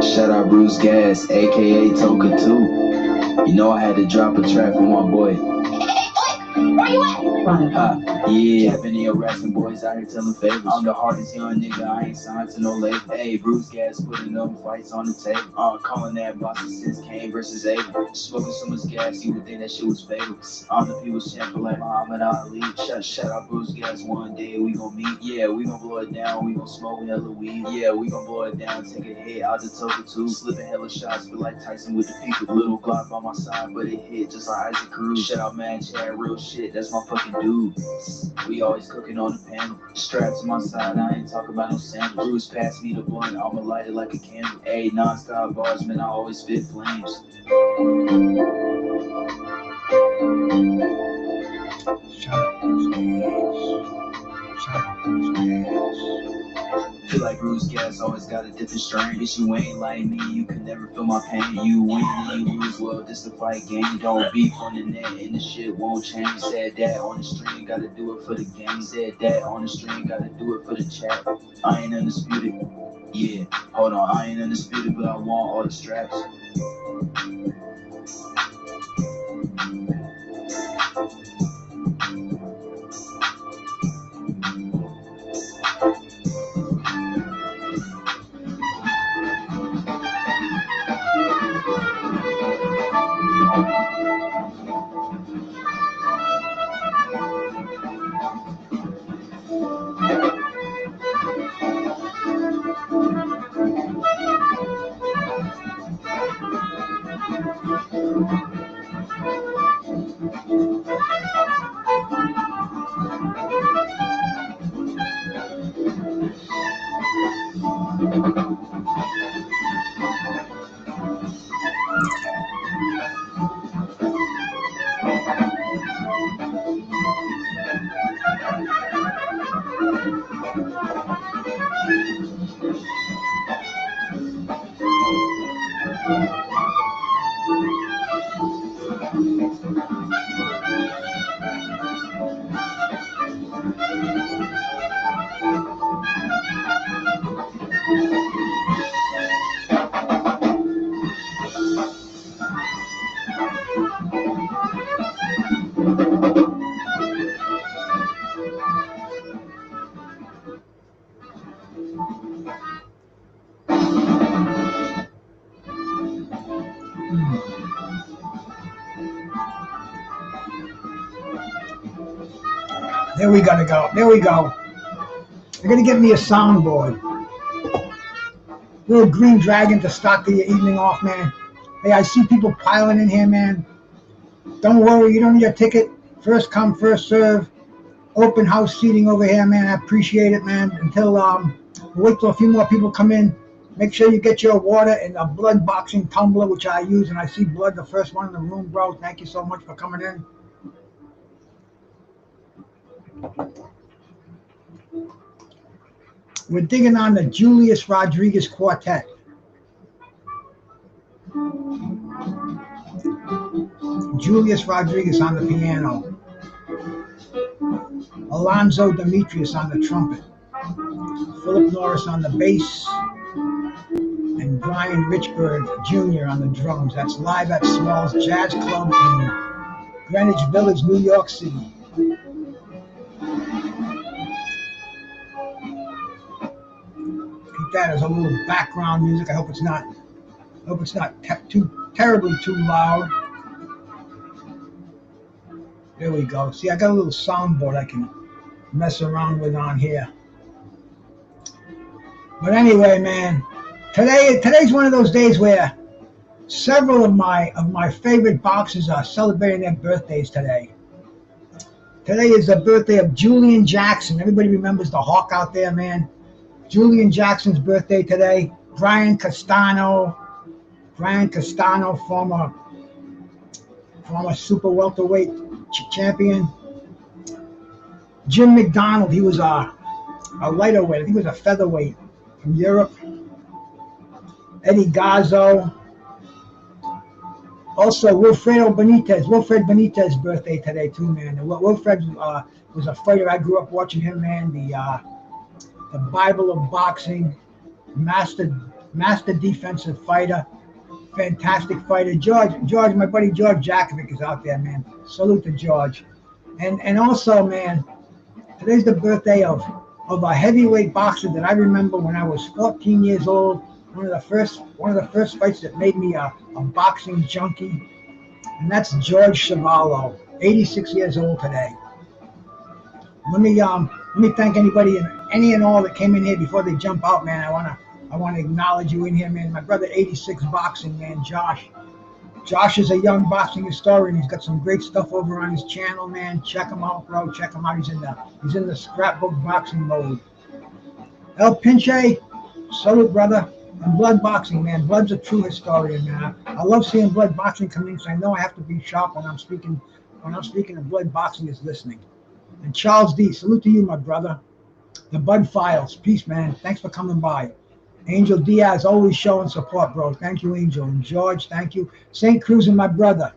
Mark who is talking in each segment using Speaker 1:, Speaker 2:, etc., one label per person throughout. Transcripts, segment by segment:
Speaker 1: Shout out BruceGas, aka Toka 2. You know I had to drop a track for my boy. Where you at? Yeah, I've been here harassing boys out here telling favors. I'm the hardest young nigga, I ain't signed to no label. Hey, BruceGas putting them fights on the table. Calling that boxing since Kane versus Abel. Smoking so much gas, you would think that shit was fatal. I'm the people's champion like Muhammad Ali. Shout out BruceGas, one day we gon' meet. Yeah, we gon' blow it down, we gon' smoke hella weed. Yeah, we gon' blow it down, take a hit out the Toka 2. Slipping hella shots, feel like Tyson with the people. Little Glock by my side, but it hit just like Isaac Cruz. Shout out man, Chad, real shit, that's my fucking dude. We always cooking on the panel. Strapped to my side, I ain't talking about no sandals. Bruce passed me the blunt, I'ma light it like a candle. Ayy, non-stop bars, man, I always spit flames.
Speaker 2: Shout out BruceGas. Shout out BruceGas.
Speaker 1: Feel like BruceGas always got a different strain. If you ain't like me, you can never feel my pain. You win and you lose, well, this a fight game. Don't beef on the net and the shit won't change. Said that on the stream, gotta do it for the game. Said that on the stream, gotta do it for the chat. I ain't undisputed. Yeah, hold on, I ain't undisputed, but I want all the straps.
Speaker 2: There we gotta go. There we go. They're gonna get me a soundboard. Little green dragon to start the evening off, man. Hey, I see people piling in here, man. Don't worry, you don't need a ticket. First come, first serve. Open house seating over here, man. I appreciate it, man. Until wait till a few more people come in. Make sure you get your water and a blood boxing tumbler, which I use, and I see blood, the first one in the room, bro. Thank you so much for coming in. We're digging on the Julius Rodriguez Quartet. Julius Rodriguez on the piano. Alonzo Demetrius on the trumpet. Philip Norris on the bass. And Brian Richburg Jr. on the drums. That's live at Small's Jazz Club in Greenwich Village, New York City. Keep that as a little background music. I hope it's not too terribly too loud. There we go. See, I got a little soundboard I can mess around with on here. But anyway, man, today's one of those days where several of my favorite boxers are celebrating their birthdays today. Today is the birthday of Julian Jackson. Everybody remembers the Hawk out there, man. Julian Jackson's birthday today. Brian Castano, former super welterweight champion. Jim McDonald, he was a lighter weight. I think he was a featherweight from Europe. Eddie Gazzo. Also, Wilfred Benitez's birthday today too, man. Wilfred was a fighter. I grew up watching him, man. The Bible of boxing, mastered master defensive fighter, fantastic fighter. George, my buddy George Jakovic is out there, man. Salute to George. And also, man, today's the birthday of a heavyweight boxer that I remember when I was 14 years old. One of the first fights that made me a boxing junkie, and that's George Chuvalo, 86 years old today. Let me thank anybody and any and all that came in here before they jump out, man. I wanna acknowledge you in here, man. My brother 86 boxing, man, Josh. Josh is a young boxing historian. He's got some great stuff over on his channel, man. Check him out, bro. Check him out. He's in the scrapbook boxing mode. El Pinche, salute, brother. And blood boxing, man. Blood's a true historian, man. I love seeing blood boxing come in, so I know I have to be sharp when I'm speaking. When I'm speaking, and blood boxing is listening. And Charles D, salute to you, my brother. The Bud Files, peace, man. Thanks for coming by. Angel Diaz, always showing support, bro. Thank you, Angel. And George, thank you. St. Cruz and my brother.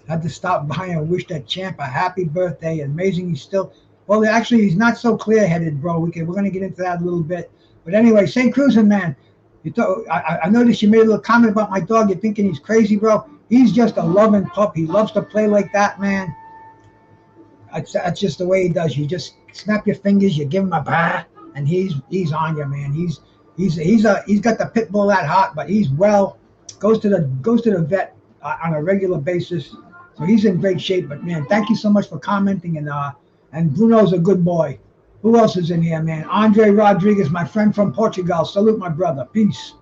Speaker 2: Had to stop by and wish that champ a happy birthday. Amazing he's still, well, actually, he's not so clear-headed, bro. We're going to get into that a little bit. But anyway, St. Cruz, man, I noticed you made a little comment about my dog. You're thinking he's crazy, bro. He's just a loving pup. He loves to play like that, man. That's just the way he does. You just snap your fingers, you give him a bah, and he's on you, man. He's got the pit bull at heart, but he's well. Goes to the vet on a regular basis, so he's in great shape. But man, thank you so much for commenting, and Bruno's a good boy. Who else is in here, man? Andre Rodriguez, my friend from Portugal. Salute, my brother. Peace.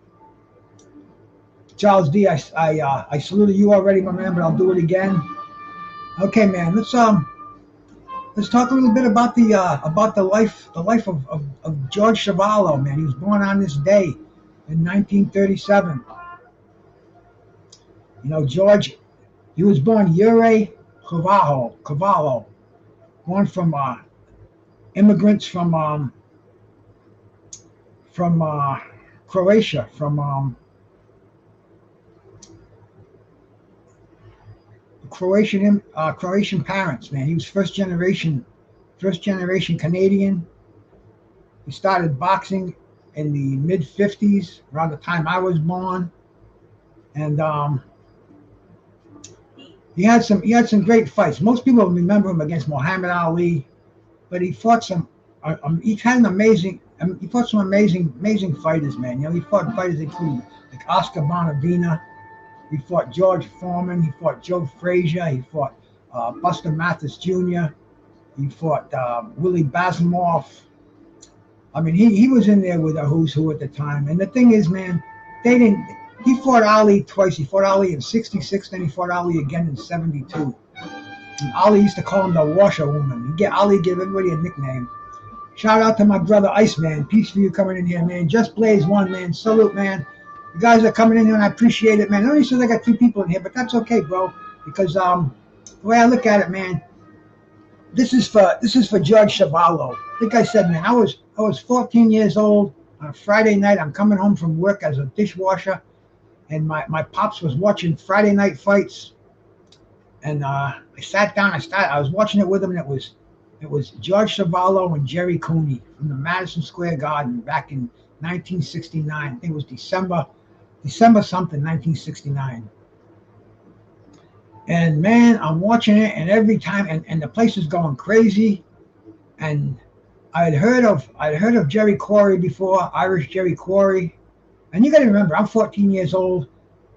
Speaker 2: Charles D, I saluted you already, my man, but I'll do it again. Okay, man. Let's talk a little bit about the life of George Chuvalo, man. He was born on this day in 1937. You know, George, he was born Jerry Quarry, born from immigrants from Croatia, from Croatian parents, man. He was first generation Canadian. He started boxing in the mid 50s, around the time I was born, and he had some great fights. Most people remember him against Muhammad Ali, but he fought some. He fought some amazing fighters, man. You know, he fought fighters including like Oscar Bonavena. He fought George Foreman. He fought Joe Frazier. He fought Buster Mathis Jr. He fought Willie Basimoff. I mean, he was in there with a who's who at the time. And the thing is, man, he fought Ali twice. He fought Ali in 66, then he fought Ali again in 72. And Ali used to call him the washerwoman. Ali gave everybody a nickname. Shout out to my brother Iceman. Peace for you coming in here, man. Just Blaze one, man. Salute, man. You guys are coming in here, and I appreciate it, man. It only says I got 2 people in here, but that's okay, bro. Because the way I look at it, man, this is for George Chuvalo. Like I said, man, I was 14 years old on a Friday night. I'm coming home from work as a dishwasher, and my pops was watching Friday night fights, and I sat down. I was watching it with him, and it was George Chuvalo and Jerry Quarry from the Madison Square Garden back in 1969. I think it was December something, 1969. And man, I'm watching it, and every time, and the place is going crazy. And I had heard of Jerry Quarry before, Irish Jerry Quarry. And you got to remember, I'm 14 years old.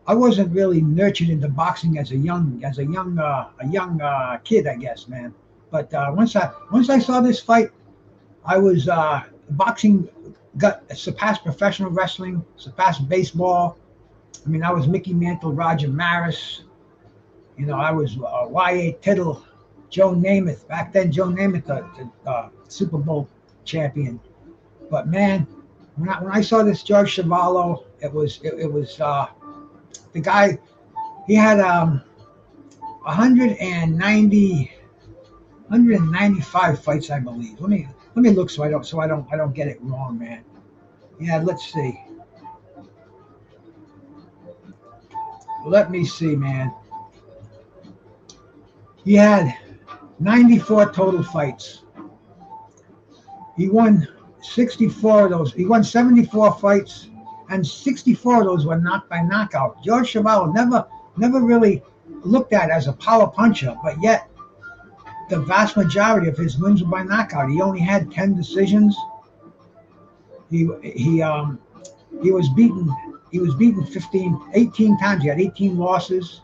Speaker 2: I wasn't really nurtured into boxing as a young kid, I guess, man. But once I saw this fight, I was boxing surpassed professional wrestling, surpassed baseball. I mean, I was Mickey Mantle, Roger Maris. You know, I was Y.A. Tittle, Joe Namath. Back then, Joe Namath, the Super Bowl champion. But man, when I saw this George Chuvalo, it was the guy. He had 195 fights, I believe. Let me look so I don't get it wrong, man. Yeah, let's see. Let me see, man. He had 94 total fights. He won 64 of those. He won 74 fights. and 64 of those were knocked by knockout. George Chuvalo never really looked at as a power puncher, but yet the vast majority of his wins were by knockout. He only had 10 decisions. He was beaten 18 times. He had 18 losses.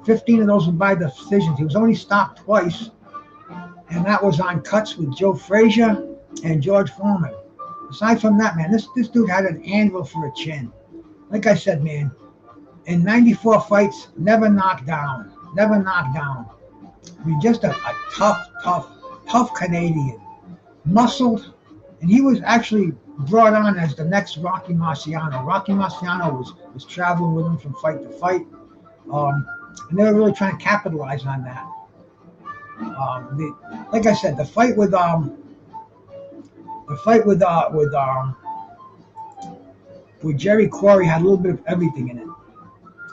Speaker 2: 15 of those were by decisions. He was only stopped twice, and that was on cuts with Joe Frazier and George Foreman. Aside from that, man, this dude had an anvil for a chin. Like I said, man, in 94 fights, never knocked down. Never knocked down. I mean, just a tough Canadian. Muscled, and he was actually brought on as the next Rocky Marciano. Rocky Marciano was traveling with him from fight to fight. And they were really trying to capitalize on that. Like I said, the fight with Jerry Quarry had a little bit of everything in it.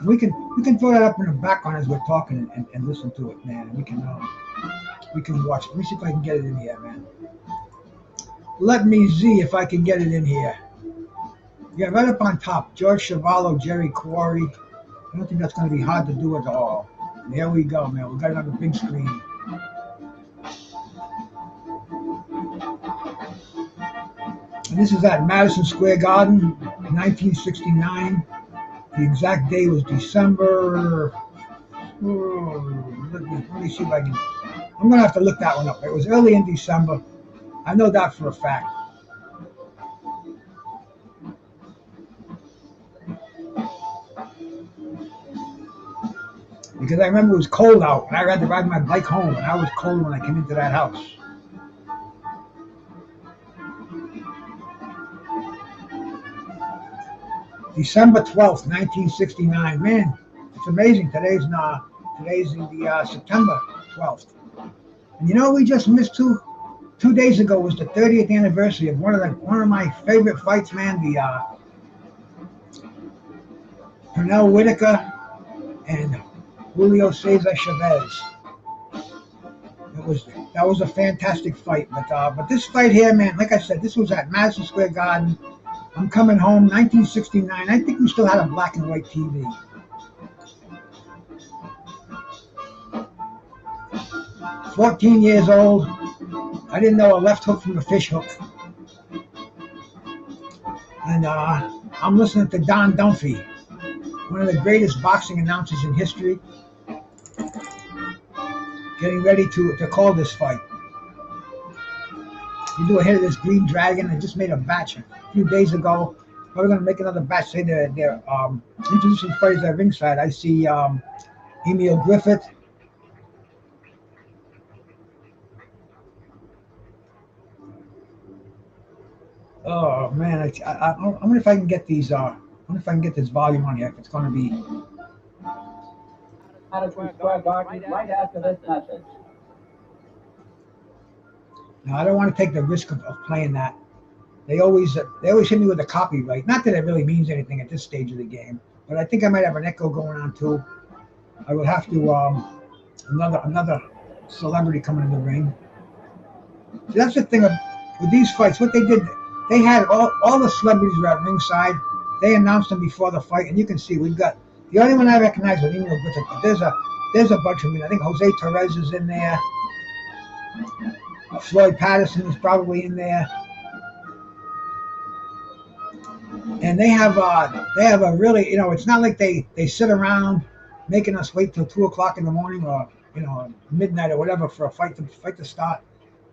Speaker 2: And we can throw that up in the background as we're talking and listen to it, man. We can watch it. Let me see if I can get it in here, man. Let me see if I can get it in here. Yeah, right up on top, George Chuvalo, Jerry Quarry. I don't think that's going to be hard to do at all. And here we go, man. We got another big screen. And this is at Madison Square Garden, 1969. The exact day was December. Let me see if I can. I'm going to have to look that one up. It was early in December. I know that for a fact. Because I remember it was cold out, and I had to ride my bike home, and I was cold when I came into that house. December 12th, 1969. Man, it's amazing. Today's the September 12th. And you know, we just missed two days ago was the 30th anniversary of one of my favorite fights, man. The Pernell Whitaker and Julio Cesar Chavez. That was a fantastic fight. But this fight here, man, like I said, this was at Madison Square Garden. I'm coming home, 1969. I think we still had a black and white TV. – 14 years old. I didn't know a left hook from a fish hook. And I'm listening to Don Dunphy, one of the greatest boxing announcers in history, getting ready to call this fight. You do a hit of this Green Dragon. I just made a batch a few days ago. We're going to make another batch. Say they're introducing fighters at ringside. I see Emil Griffith. Oh man, I wonder if I can get these. I wonder if I can get this volume on here. If it's going to be.
Speaker 3: Right after this message.
Speaker 2: No, I don't want to take the risk of playing that. They always hit me with a copyright. Not that it really means anything at this stage of the game, but I think I might have an echo going on too. I will have to another celebrity coming in the ring. See, that's the thing with these fights. What they did, they had all the celebrities were at ringside. They announced them before the fight, and you can see we've got the only one I recognize was Emil Griffith. But there's a bunch of them. I think Jose Torres is in there. Floyd Patterson is probably in there. And they have a really, you know, it's not like they sit around making us wait till 2 o'clock in the morning or, you know, midnight or whatever for a fight to start.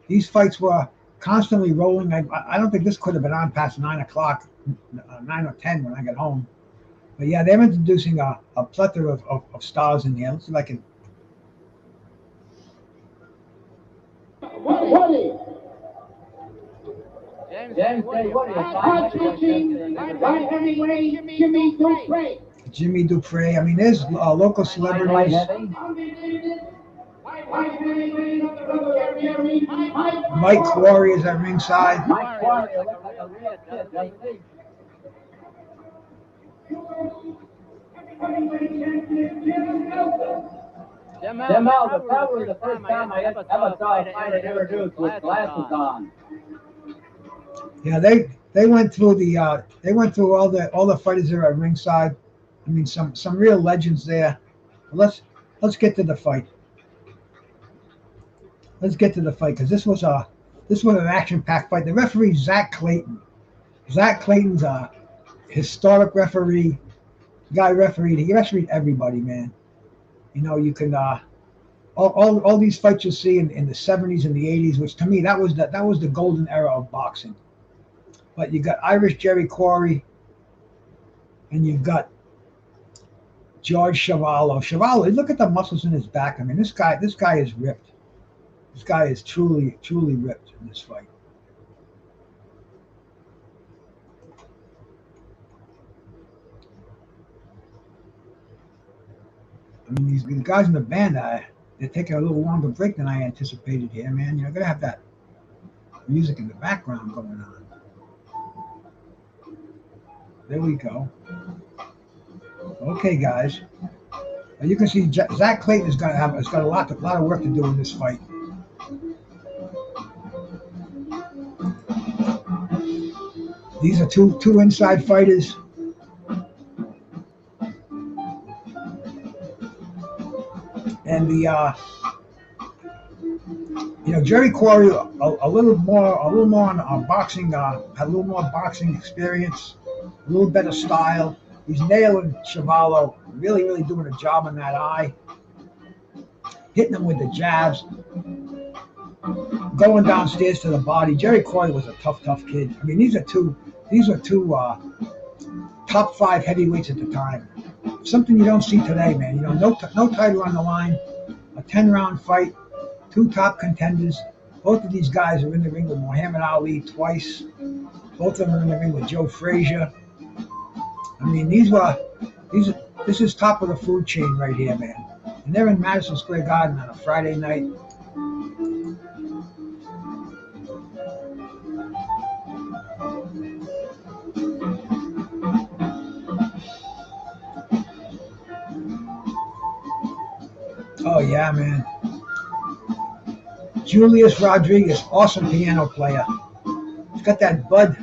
Speaker 2: These fights were constantly rolling. I don't think this could have been on past 9 o'clock, 9 or 10 when I got home. But yeah, they're introducing a plethora of stars in here. Let's see if I can.
Speaker 3: Woody. James Woody. Light heavyweight Jimmy Dupre.
Speaker 2: Jimmy Dupre. I mean, there's local celebrities. Mike Quarry is at ringside.
Speaker 3: Mike Quarry. Jamal, probably the first time I ever saw a fighter introduced with glasses on.
Speaker 2: Yeah, They went through all the fighters there at ringside. I mean, some real legends there. Let's get to the fight. Let's get to the fight because this was an action-packed fight. The referee Zach Clayton. Zach Clayton's a historic referee. Guy refereed. He refereed everybody, man. You know, you can all these fights you see in the 70s and the 80s, which to me that was the golden era of boxing. But you got Irish Jerry Quarry, and you've got George Chuvalo. Chuvalo, look at the muscles in his back. I mean, this guy is ripped. This guy is truly ripped in this fight. I mean, these guys in the band, they're taking a little longer break than I anticipated here, man. You're gonna have that music in the background going on. There we go. Okay, guys. You can see Zach Clayton has got a lot of work to do in this fight. These are two inside fighters. And Jerry Quarry a little more on boxing, had a little more boxing experience, a little better style. He's nailing Chuvalo, really doing a job on that eye, hitting him with the jabs, going downstairs to the body. Jerry Quarry was a tough kid. I mean, these are two top 5 heavyweights at the time. Something you don't see today, man. You know, no title on the line, a 10-round fight, 2 top contenders. Both of these guys are in the ring with Muhammad Ali twice. Both of them are in the ring with Joe Frazier. I mean, this is top of the food chain right here, man. And they're in Madison Square Garden on a Friday night. Oh yeah, man. Julius Rodriguez, awesome piano player. He's got that Bud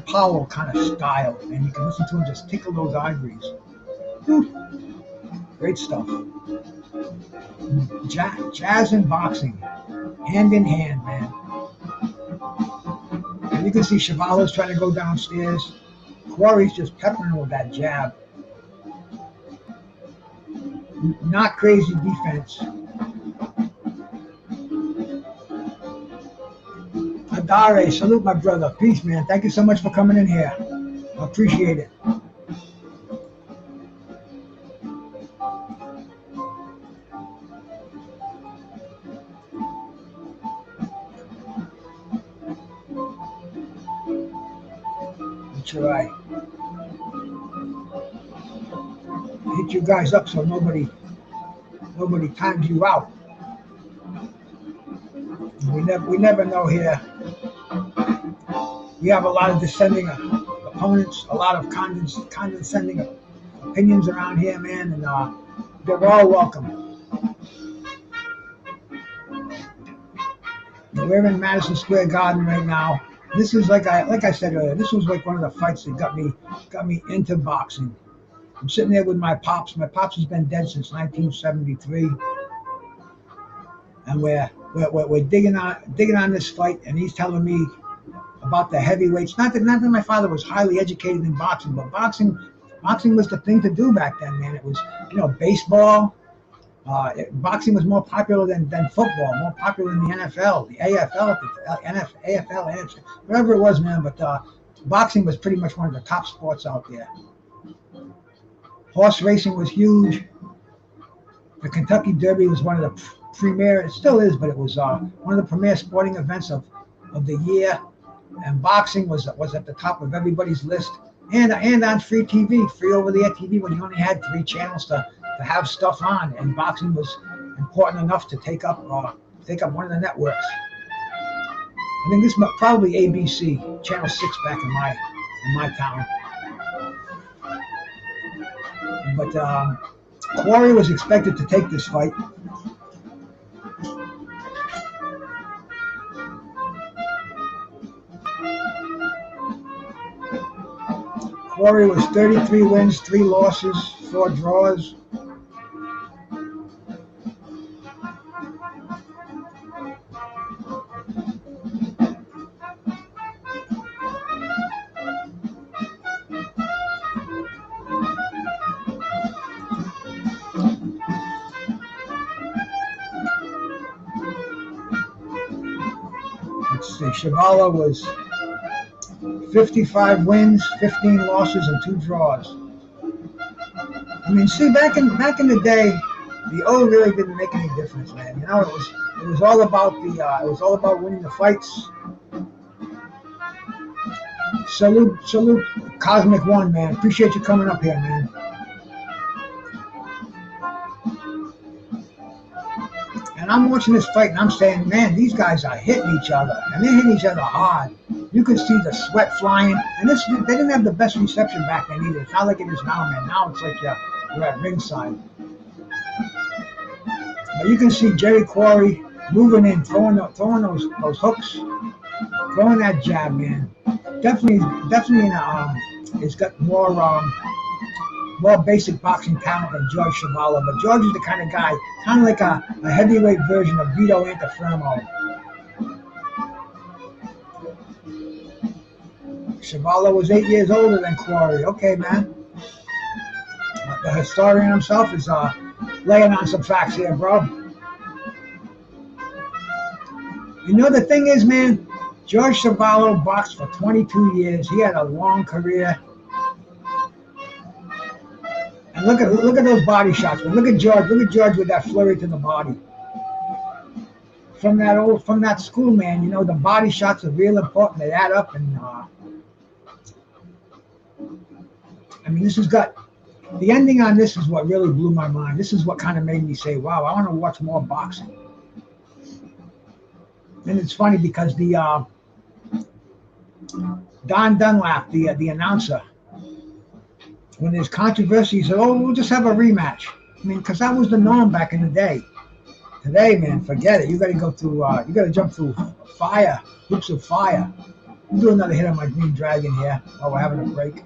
Speaker 2: Powell kind of style, and you can listen to him just tickle those ivories. Whew. Great stuff. Jazz and boxing, hand in hand, man. And you can see Chuvalo's trying to go downstairs. Quarry's just peppering him with that jab. Not crazy defense. Adare, salute my brother. Peace, man. Thank you so much for coming in here. I appreciate it. That's right. Hit you guys up so nobody times you out. We never know here. We have a lot of dissenting opponents, a lot of condescending opinions around here, man, and they're all welcome. We're in Madison Square Garden right now. This is like I said earlier. This was like one of the fights that got me into boxing. I'm sitting there with my pops. My pops has been dead since 1973, and we're digging on this fight, and he's telling me about the heavyweights. Not that my father was highly educated in boxing, but boxing was the thing to do back then, man. It was, baseball. Boxing was more popular than football, more popular than the NFL, the AFL, AFL, NFC, whatever it was, man. But boxing was pretty much one of the top sports out there. Horse racing was huge. The Kentucky Derby was one of the premier, it still is, but it was one of the premier sporting events of the year. And boxing was at the top of everybody's list. And on free TV, free over-the-air TV, when you only had 3 channels to have stuff on, and boxing was important enough to take up one of the networks. I think this was probably ABC, Channel 6 back in my town. But Quarry was expected to take this fight. Quarry was 33 wins, 3 losses, 4 draws. Let's see, Chuvalo was 55 wins, 15 losses, and 2 draws. I mean, see, back in the day, the O really didn't make any difference, man. You know, it was all about winning the fights. Salute, Cosmic One, man. Appreciate you coming up here, man. And I'm watching this fight, and I'm saying, man, these guys are hitting each other, and they're hitting each other hard. You could see the sweat flying, and they didn't have the best reception back then either. It's not like it is now, man. Now it's like you're at ringside. But you can see Jerry Quarry moving in, throwing those hooks, throwing that jab, man. Definitely, it's got more basic boxing talent than George Chuvalo, but George is the kind of guy, kind of like a heavyweight version of Vito Antifermo. Chuvalo was 8 years older than Quarry. Okay, man. The historian himself is laying on some facts here, bro. You know, the thing is, man, George Chuvalo boxed for 22 years. He had a long career. And look at those body shots. Man. Look at George with that flurry to the body. From that school, man, you know, the body shots are real important. They add up, and I mean, this has got the ending on this is what really blew my mind. This is what kind of made me say, wow, I want to watch more boxing. And it's funny because the Don Dunlap, the announcer, when there's controversy, he said, oh, we'll just have a rematch. I mean, because that was the norm back in the day. Today, man, forget it. You got to go through, you got to jump through fire, hoops of fire. We'll do another hit on my Green Dragon here while we're having a break.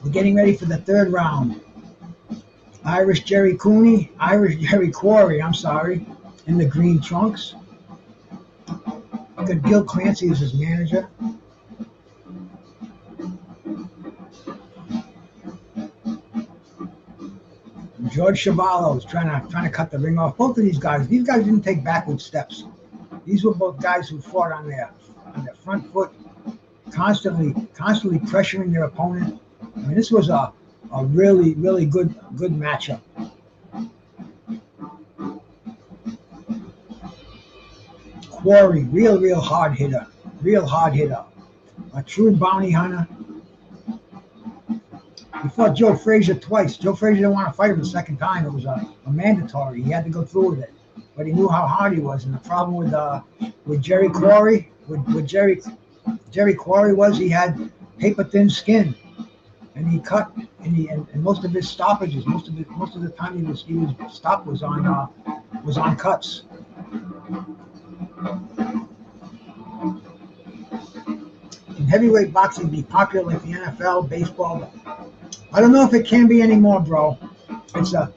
Speaker 2: We're getting ready for the third round. Irish Jerry Quarry, I'm sorry, in the green trunks. Got Gil Clancy as his manager. George Chuvalo is trying to cut the ring off. Both of these guys didn't take backward steps. These were both guys who fought on their front foot, constantly pressuring their opponent. I mean, this was a really, really good matchup. Quarry, real hard hitter. A true bounty hunter. He fought Joe Frazier twice. Joe Frazier didn't want to fight him the second time. It was a mandatory. He had to go through with it. But he knew how hard he was. And the problem with Jerry Quarry, Jerry Quarry was he had paper thin skin. And he cut, and most of his stoppages, most of the time he was stopped was on cuts. Can heavyweight boxing be popular like the NFL, baseball? I don't know if it can be anymore, bro. It's a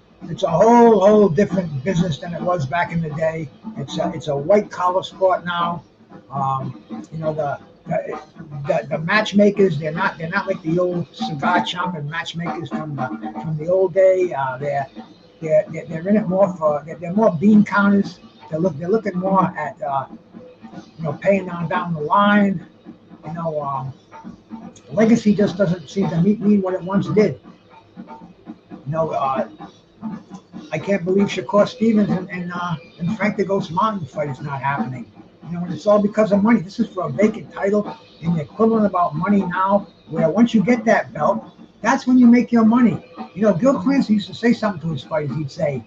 Speaker 2: whole different business than it was back in the day. It's a white collar sport now. You know, the matchmakers, they're not like the old cigar chomping matchmakers from the old day. They're in it more for they're more bean counters. They're looking more at you know, paying down the line. You know, legacy just doesn't seem to mean what it once did. You know, I can't believe Shakur Stevens and Frank the Ghost Mountain fight is not happening. You know, and it's all because of money. This is for a vacant title, and the equivalent about money now, where once you get that belt, that's when you make your money. You know, Gil Clancy used to say something to his fighters. He'd say,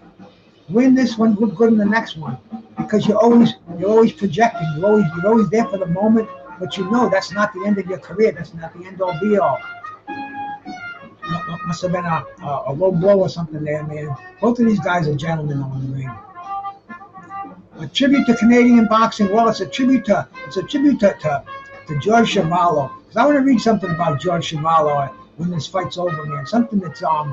Speaker 2: "Win this one, look good in the next one," because you're always projecting. You're always there for the moment, but you know that's not the end of your career. That's not the end all be all. Must have been a low blow or something there, man. Both of these guys are gentlemen on the ring. A tribute to Canadian boxing. Well, it's a tribute to George Chuvalo. Because I want to read something about George Chuvalo when this fight's over, man. Something that's I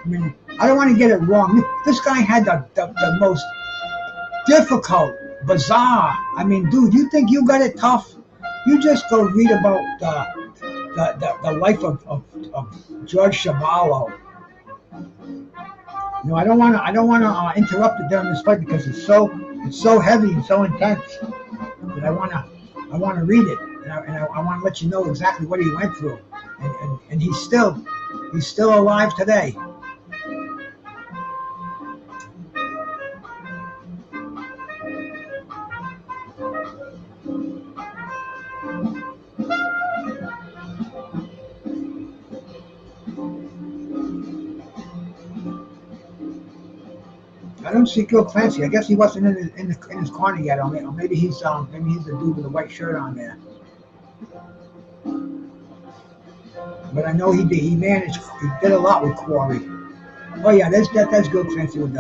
Speaker 2: mean, I don't want to get it wrong. This guy had the most difficult, bizarre. I mean, dude, you think you got it tough? You just go read about the life of George Chuvalo. You know, I don't want to interrupt it during this fight because it's so heavy and so intense that I want to read it, and I want to let you know exactly what he went through, and he's still alive today. I don't see Gil Clancy. I guess he wasn't in his corner yet, or maybe he's the dude with the white shirt on there. But I know he did a lot with Quarry. Oh yeah, that's Gil Clancy with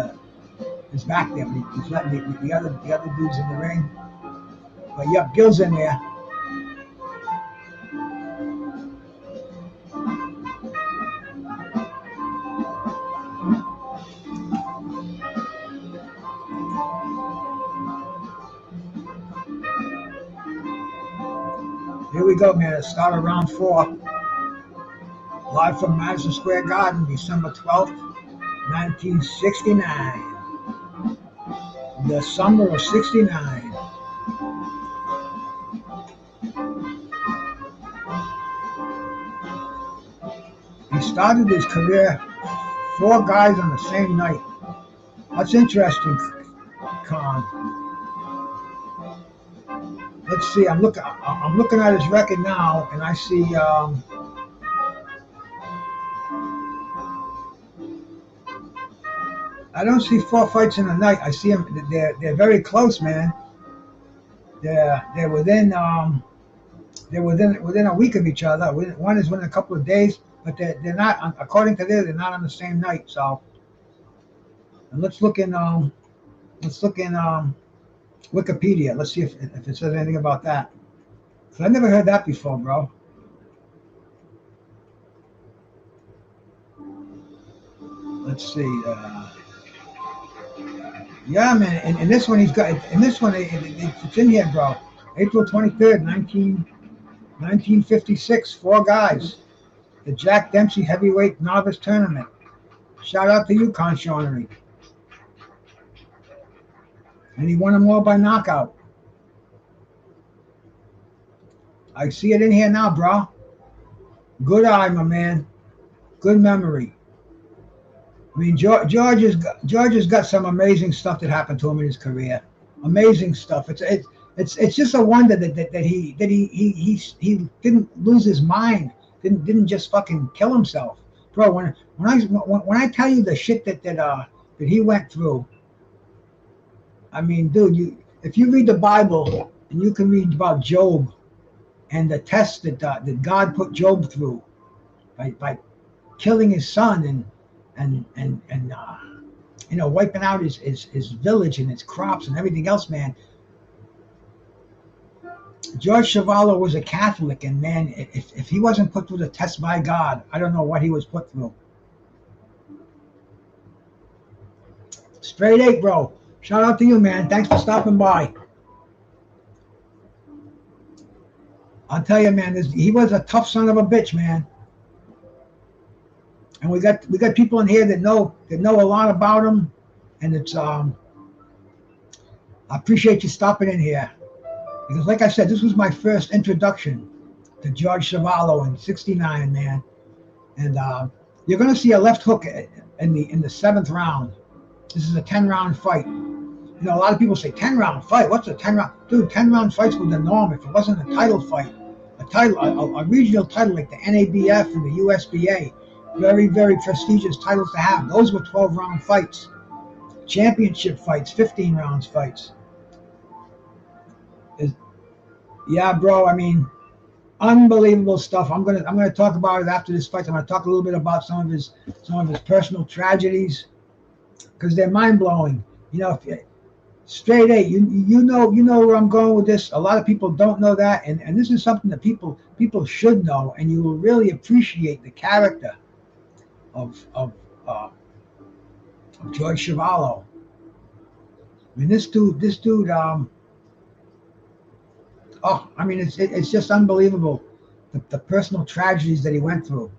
Speaker 2: his back there. But he's letting the other dudes in the ring. But yep, Gil's in there. Here we go, man. Let's start of round 4. Live from Madison Square Garden, December 12th, 1969. The summer of 69. He started his career 4 guys on the same night. That's interesting, Con. Let's see. I'm looking at his record now, and I see. I don't see 4 fights in a night. I see them. They're very close, man. They're within a week of each other. One is within a couple of days, but they're not. According to they're not on the same night. So, and let's look in Wikipedia. Let's see if it says anything about that. So I never heard that before, bro. Let's see. Yeah, man. And this one he's got. In this one, it's in here, bro. April 23rd, 1956. 4 guys. The Jack Dempsey Heavyweight Novice Tournament. Shout out to you, Conchonery. And he won them all by knockout. I see it in here now, bro. Good eye, my man. Good memory. I mean, George has got some amazing stuff that happened to him in his career. Amazing stuff. It's just a wonder that he didn't lose his mind. Didn't just fucking kill himself, bro. When I tell you the shit that he went through. I mean, dude, if you read the Bible and you can read about Job and the test that God put Job through by killing his son and wiping out his village and his crops and everything else, man. George Chuvalo was a Catholic, and man, if he wasn't put through the test by God, I don't know what he was put through. Straight 8, bro. Shout out to you, man. Thanks for stopping by. I'll tell you, man, he was a tough son of a bitch, man. And we got people in here that know a lot about him, and it's I appreciate you stopping in here, because like I said, this was my first introduction to George Chuvalo in '69, man. And you're gonna see a left hook in the 7th round. This is a 10-round fight. You know, a lot of people say 10-round fight. What's a 10-round? Dude, 10-round fights were the norm. If it wasn't a title fight, a regional title like the NABF and the USBA, Very, very prestigious titles to have. Those were 12-round fights. Championship fights, 15 rounds fights. Yeah, bro, I mean, unbelievable stuff. I'm gonna talk about it after this fight. I'm gonna talk a little bit about some of his personal tragedies because they're mind blowing. You know, straight A. You know where I'm going with this. A lot of people don't know that, and this is something that people should know, and you will really appreciate the character of George Chuvalo. I mean, this dude. Oh, I mean, it's just unbelievable the personal tragedies that he went through.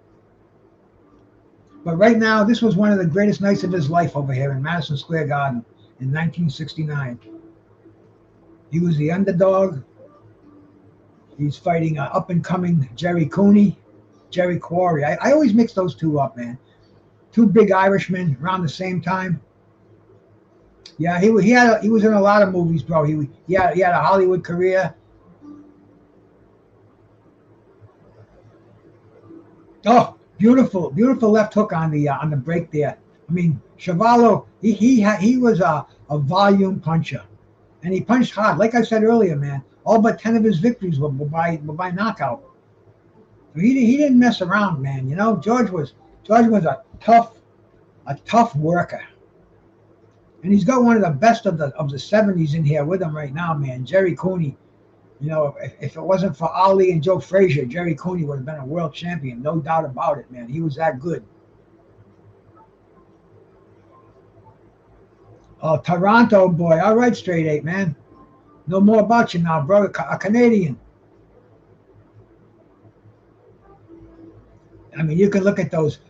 Speaker 2: But right now, this was one of the greatest nights of his life over here in Madison Square Garden in 1969. He was the underdog. He's fighting up and coming Jerry Quarry. I always mix those two up, man. Two big Irishmen around the same time. Yeah, he was in a lot of movies, bro. He had a Hollywood career. Oh, beautiful left hook on the break there. I mean, Chuvalo, he was a volume puncher, and he punched hard. Like I said earlier, man, all but 10 of his victories were by knockout. So he didn't mess around, man. You know, George was a tough worker, and he's got one of the best of the 70s in here with him right now, man. Jerry Quarry. You know, if it wasn't for Ali and Joe Frazier, Jerry Quarry would have been a world champion, no doubt about it, man. He was that good. Oh, Toronto boy. All right, straight eight, man. Know more about you now, bro. A Canadian. I mean, you can look at those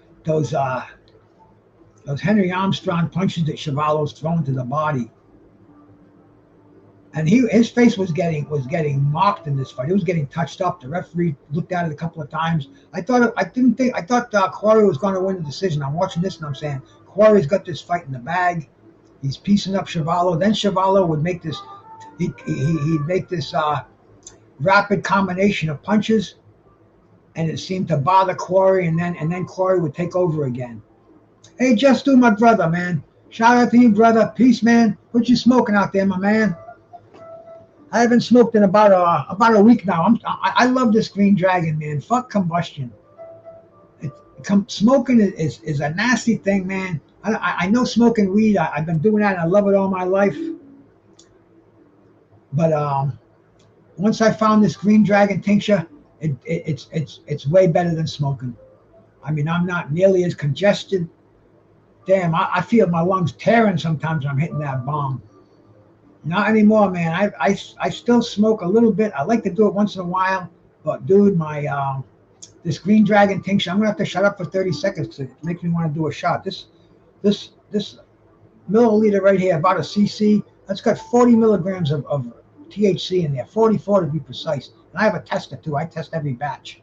Speaker 2: Henry Armstrong punches that Chuvalo's thrown to the body. And his face was getting mocked in this fight. He was getting touched up. The referee looked at it a couple of times. I thought Quarry was going to win the decision. I'm watching this and I'm saying Quarry's got this fight in the bag. He's piecing up Chuvalo. Then Chuvalo would make this. He'd make this rapid combination of punches, and it seemed to bother Quarry. And then Quarry would take over again. Hey, just do my brother, man. Shout out to you, brother. Peace, man. What you smoking out there, my man? I haven't smoked in about a week now. I love this Green Dragon, man. Fuck combustion. Smoking is a nasty thing, man. I know smoking weed. I've been doing that, and I love it all my life. But once I found this Green Dragon tincture, it's way better than smoking. I mean, I'm not nearly as congested. Damn, I feel my lungs tearing sometimes when I'm hitting that bomb. Not anymore, man. I still smoke a little bit. I like to do it once in a while, but dude, my this Green Dragon tincture, I'm gonna have to shut up for 30 seconds because it makes me want to do a shot. This milliliter right here, about a cc, that's got 40 milligrams of THC in there, 44 to be precise. And I have a tester too. I test every batch.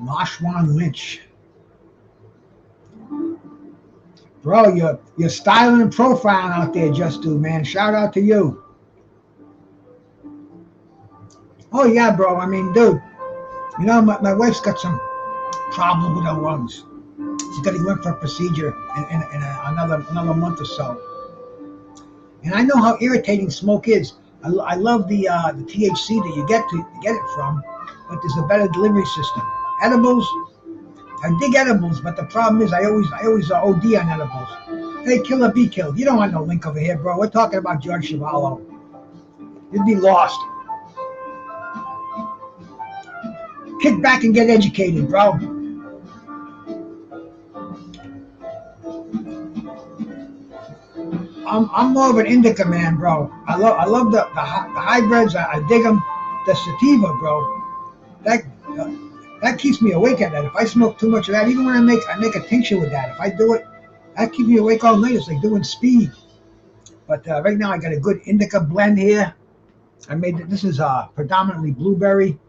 Speaker 2: Marshawn Lynch. Bro, you're styling and profiling out there, Just Do, man. Shout out to you. Oh, yeah, bro. I mean, dude, you know, my wife's got some problem with her lungs. She's got to go in for a procedure in another month or so. And I know how irritating smoke is. I love the THC that you get it from, but there's a better delivery system. Edibles, I dig edibles, but the problem is I always OD on edibles. Hey, Killer Be Killed. You don't want no link over here, bro. We're talking about George Chuvalo. You'd be lost. Kick back and get educated, bro. I'm more of an indica man, bro. I love the hybrids. I dig them. The sativa, bro. That keeps me awake at night. If I smoke too much of that, even when I make a tincture with that, if I do it, that keeps you awake all night. It's like doing speed. But right now I got a good indica blend here. I made it. This is predominantly blueberry.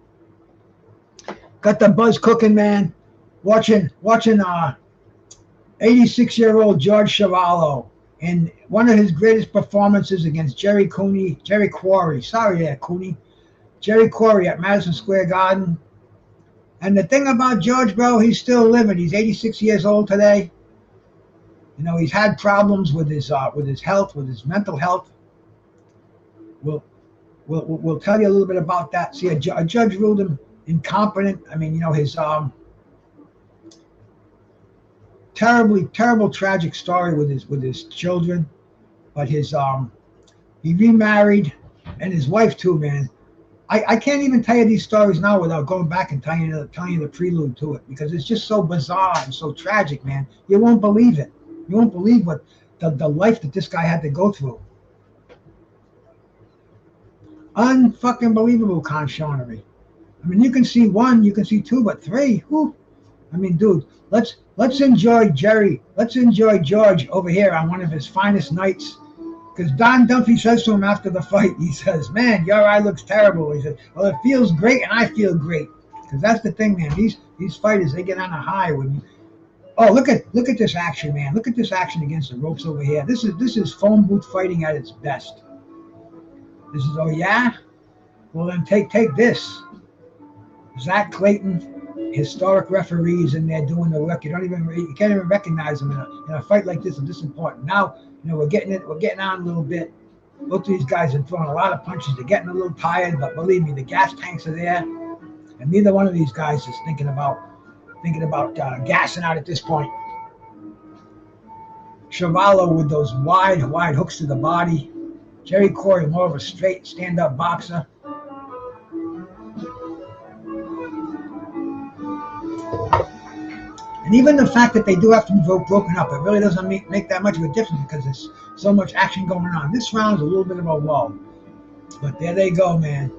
Speaker 2: Got the buzz cooking, man. Watching 86-year-old George Chuvalo in one of his greatest performances against Jerry Quarry. Sorry there, Cooney. Jerry Quarry at Madison Square Garden. And the thing about George, bro, he's still living. He's 86 years old today. You know, he's had problems with his health, with his mental health. We'll tell you a little bit about that. See, a judge ruled him incompetent. I mean, you know, his terrible, tragic story with his children, but his he remarried, and his wife too, man. I can't even tell you these stories now without going back and telling you the prelude to it, because it's just so bizarre and so tragic, man. You won't believe it. You won't believe what the life that this guy had to go through. Unfucking believable, Conshawnery. I mean, you can see one, you can see two, but three, whew. I mean, dude, let's enjoy Jerry. Let's enjoy George over here on one of his finest nights. Because Don Dumphy says to him after the fight, he says, "Man, your eye looks terrible." He said, "Well, it feels great, and I feel great." Because that's the thing, man. These fighters, they get on a high when you. Oh, look at this action, man. Look at this action against the ropes over here. This is phone booth fighting at its best. This is, oh yeah? Well then take this. Zach Clayton, historic referees in there doing the work. You can't even recognize them in a fight like this and this important. Now, you know, we're getting on a little bit. Both of these guys are throwing a lot of punches. They're getting a little tired, but believe me, the gas tanks are there, and neither one of these guys is thinking about gassing out at this point. Chuvalo with those wide hooks to the body. Jerry Quarry, more of a straight stand-up boxer. And even the fact that they do have to be broken up, it really doesn't make that much of a difference because there's so much action going on. This round's a little bit of a lull. But there they go, man.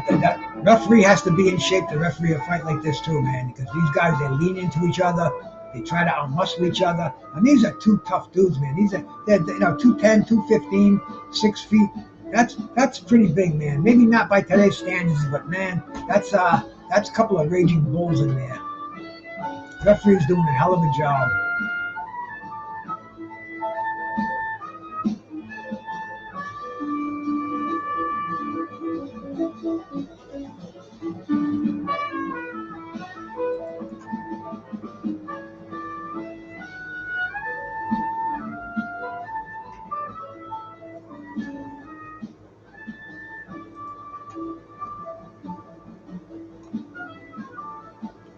Speaker 2: That referee has to be in shape to referee a fight like this too, man, because these guys, they lean into each other. They try to outmuscle each other. And these are two tough dudes, man. They're 210, 215, 6 feet. That's pretty big, man. Maybe not by today's standards, but man, that's a couple of raging bulls in there. Referee's doing a hell of a job.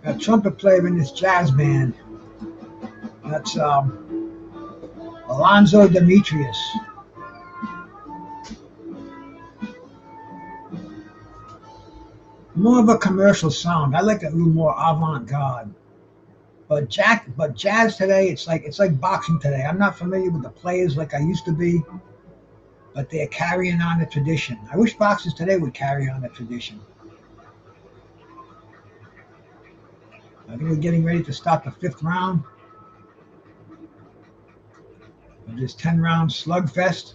Speaker 2: A trumpet player in this jazz band. That's Alonzo Demetrius. More of a commercial sound. I like it a little more avant-garde. But jazz today, it's like boxing today. I'm not familiar with the players like I used to be, but they're carrying on the tradition. I wish boxers today would carry on the tradition. I think we're getting ready to start the 5th round of this 10-round slugfest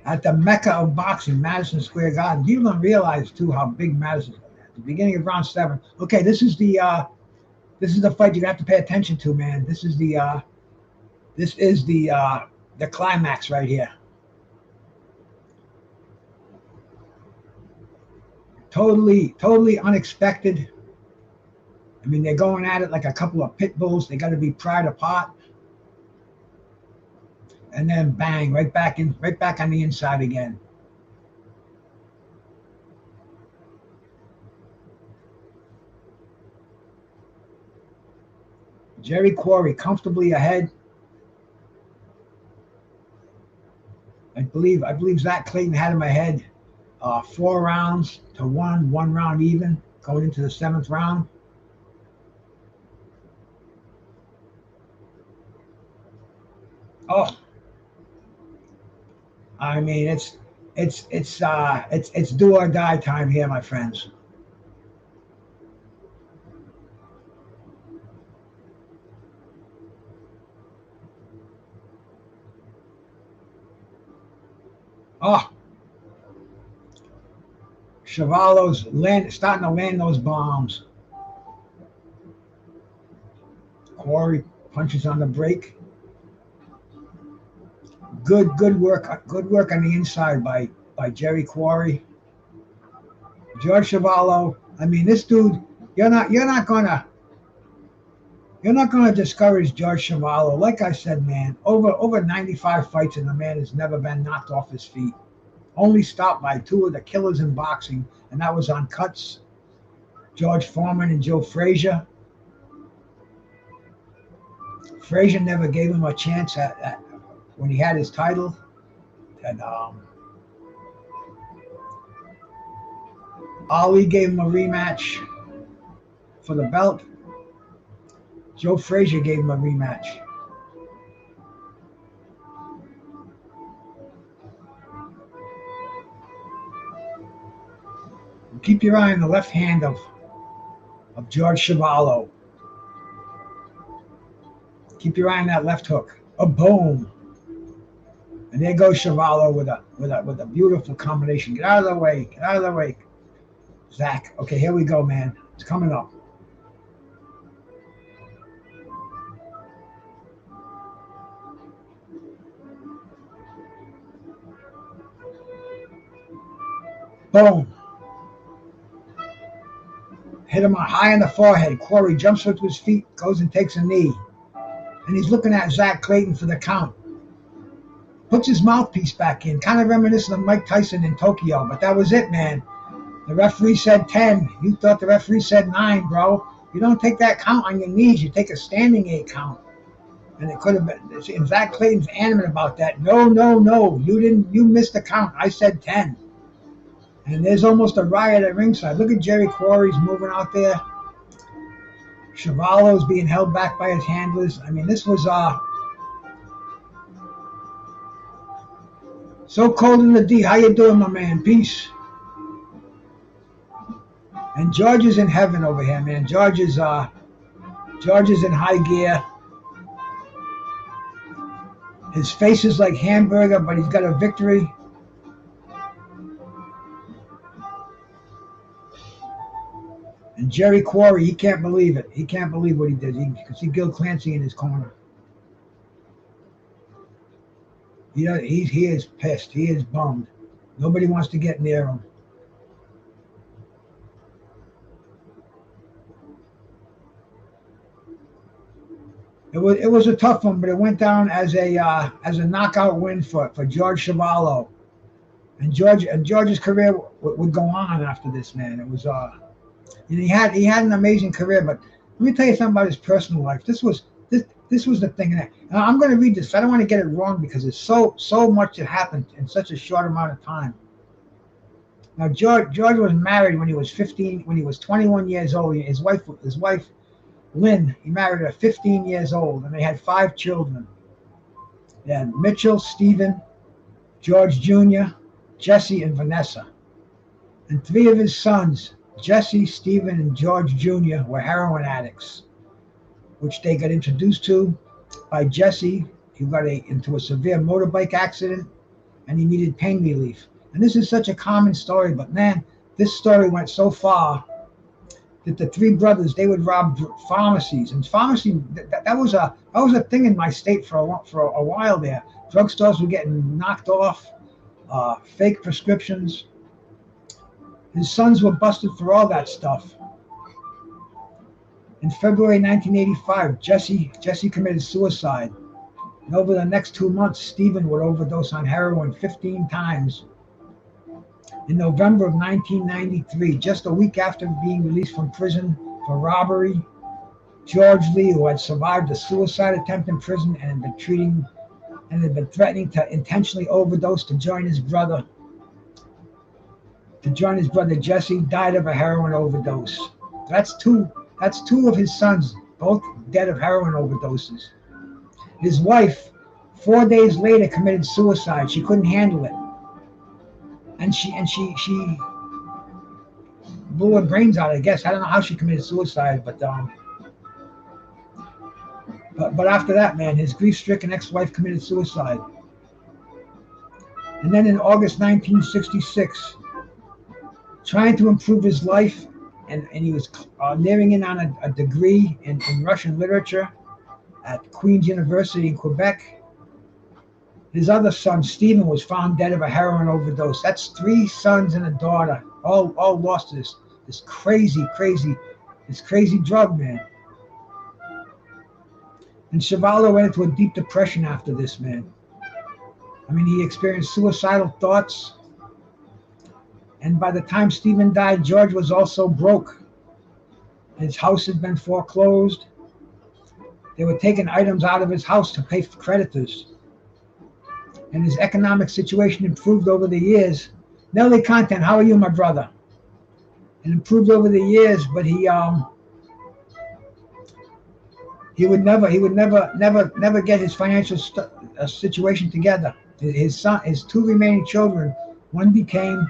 Speaker 2: at the Mecca of boxing, Madison Square Garden. You don't realize too how big Madison is. At the beginning of round 7. Okay, this is the fight you have to pay attention to, man. This is the climax right here. Totally unexpected. I mean, they're going at it like a couple of pit bulls. They got to be pried apart, and then bang, right back on the inside again. Jerry Quarry comfortably ahead. I believe Zach Clayton had him ahead 4 rounds to 1 round even, going into the 7th round. Oh, I mean, it's do or die time here, my friends. Oh, Chuvalo's starting to land those bombs. Quarry punches on the brake. Good work on the inside by Jerry Quarry. George Chuvalo. I mean, this dude. You're not gonna discourage George Chuvalo. Like I said, man, over 95 fights, and the man has never been knocked off his feet. Only stopped by two of the killers in boxing, and that was on cuts. George Foreman and Joe Frazier. Frazier never gave him a chance at when he had his title. And Ali gave him a rematch for the belt. Joe Frazier gave him a rematch. Keep your eye on the left hand of George Chuvalo. Keep your eye on that left hook. A boom. And there goes Chuvalo with a beautiful combination. Get out of the way. Get out of the way. Zach. Okay, here we go, man. It's coming up. Boom. Hit him high in the forehead. Quarry jumps up to his feet, goes and takes a knee. And he's looking at Zach Clayton for the count. Puts his mouthpiece back in, kind of reminiscent of Mike Tyson in Tokyo, but that was it, man. The referee said 10. You thought the referee said 9, bro. You don't take that count on your knees. You take a standing 8 count. And it could have been. And Zach Clayton's adamant about that. No. You missed the count. I said 10. And there's almost a riot at ringside. Look at Jerry Quarry's moving out there. Chuvalo's being held back by his handlers. I mean, this was so cold in the D. How you doing, my man? Peace. And George is in heaven over here, man. George is in high gear. His face is like hamburger, but he's got a victory. And Jerry Quarry, he can't believe it. He can't believe what he did. He can see Gil Clancy in his corner. He is pissed. He is bummed. Nobody wants to get near him. It was a tough one, but it went down as a knockout win for George Chuvalo. And George's career would go on after this, man. It was and he had an amazing career, but let me tell you something about his personal life. This was the thing. And I'm going to read this. I don't want to get it wrong because it's so much that happened in such a short amount of time. Now George was married when he was 15. When he was 21 years old, his wife Lynn, he married her 15 years old, and they had 5 children. They had Mitchell, Stephen, George Jr., Jesse, and Vanessa. And 3 of his sons, Jesse, Stephen, and George Jr., were heroin addicts, which they got introduced to by Jesse. He got into a severe motorbike accident, and he needed pain relief. And this is such a common story, but man, this story went so far that the 3 brothers, they would rob pharmacies. And pharmacy, that was a thing in my state for a while there. Drugstores were getting knocked off, fake prescriptions. His sons were busted for all that stuff. In February 1985, Jesse committed suicide. And over the next 2 months, Stephen would overdose on heroin 15 times. In November of 1993, just a week after being released from prison for robbery, George Lee, who had survived a suicide attempt in prison and had been threatening to intentionally overdose to join his brother Jesse, died of a heroin overdose. That's two of his sons, both dead of heroin overdoses. His wife, 4 days later, committed suicide. She couldn't handle it. And she blew her brains out, I guess. I don't know how she committed suicide, but after that, man, his grief-stricken ex-wife committed suicide. And then in August 1966, trying to improve his life, and he was nearing in on a degree in Russian literature at Queen's University in Quebec. His other son, Stephen, was found dead of a heroin overdose. That's 3 sons and a daughter, all lost to this crazy drug, man. And Chuvalo went into a deep depression after this, man. I mean, he experienced suicidal thoughts. And by the time Stephen died, George was also broke. His house had been foreclosed. They were taking items out of his house to pay for creditors. And his economic situation improved over the years. Nelly Content, how are you, my brother? It improved over the years, but he would never get his financial situation together. His 2 remaining children, one became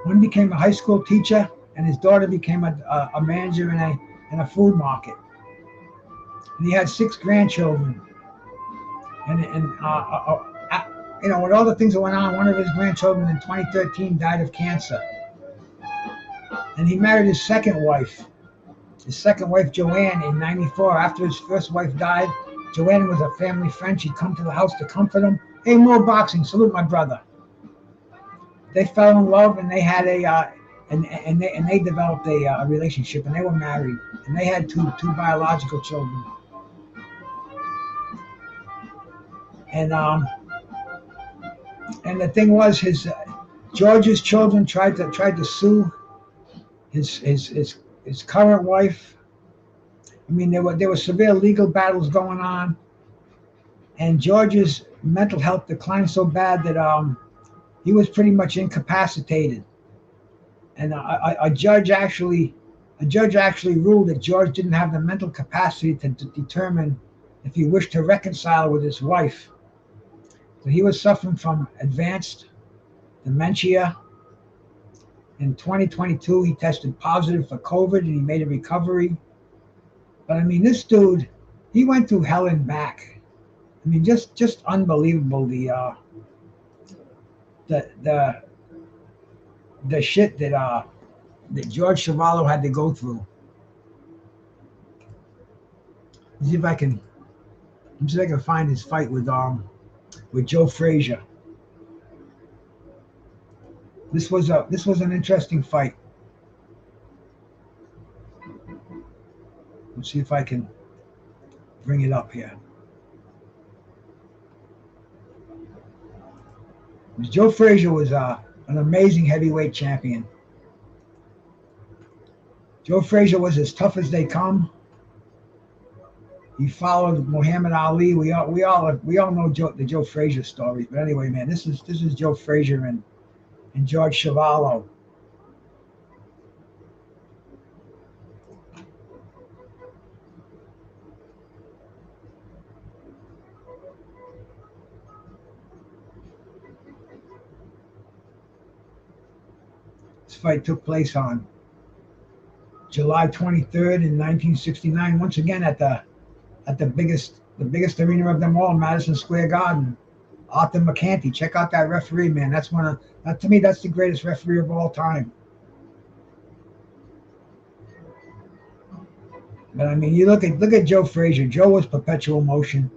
Speaker 2: a high school teacher, and his daughter became a manager in a food market. And he had 6 grandchildren. And you know, with all the things that went on, one of his grandchildren in 2013 died of cancer. And he married his second wife, Joanne, in '94. After his first wife died, Joanne was a family friend. She'd come to the house to comfort him. Hey, more boxing, salute my brother. They fell in love, and they had and they developed a relationship, and they were married, and they had two biological children. And the thing was, George's children tried to sue his current wife. I mean, there were severe legal battles going on, and George's mental health declined so bad that he was pretty much incapacitated. And a judge actually ruled that George didn't have the mental capacity to determine if he wished to reconcile with his wife. So he was suffering from advanced dementia. In 2022, he tested positive for COVID, and he made a recovery. But I mean, this dude, he went through hell and back. I mean, just unbelievable. The shit that George Chuvalo had to go through. Let's see if I can find his fight with Joe Frazier. This was an interesting fight. Let's see if I can bring it up here. Joe Frazier was an amazing heavyweight champion. Joe Frazier was as tough as they come. He followed Muhammad Ali. We all know the Joe Frazier stories. But anyway, man, this is Joe Frazier and George Chuvalo. This fight took place on July 23rd in 1969. Once again at the biggest arena of them all, Madison Square Garden. Arthur McCanty. Check out that referee, man. To me, that's the greatest referee of all time. But I mean, you look at Joe Frazier. Joe was perpetual motion.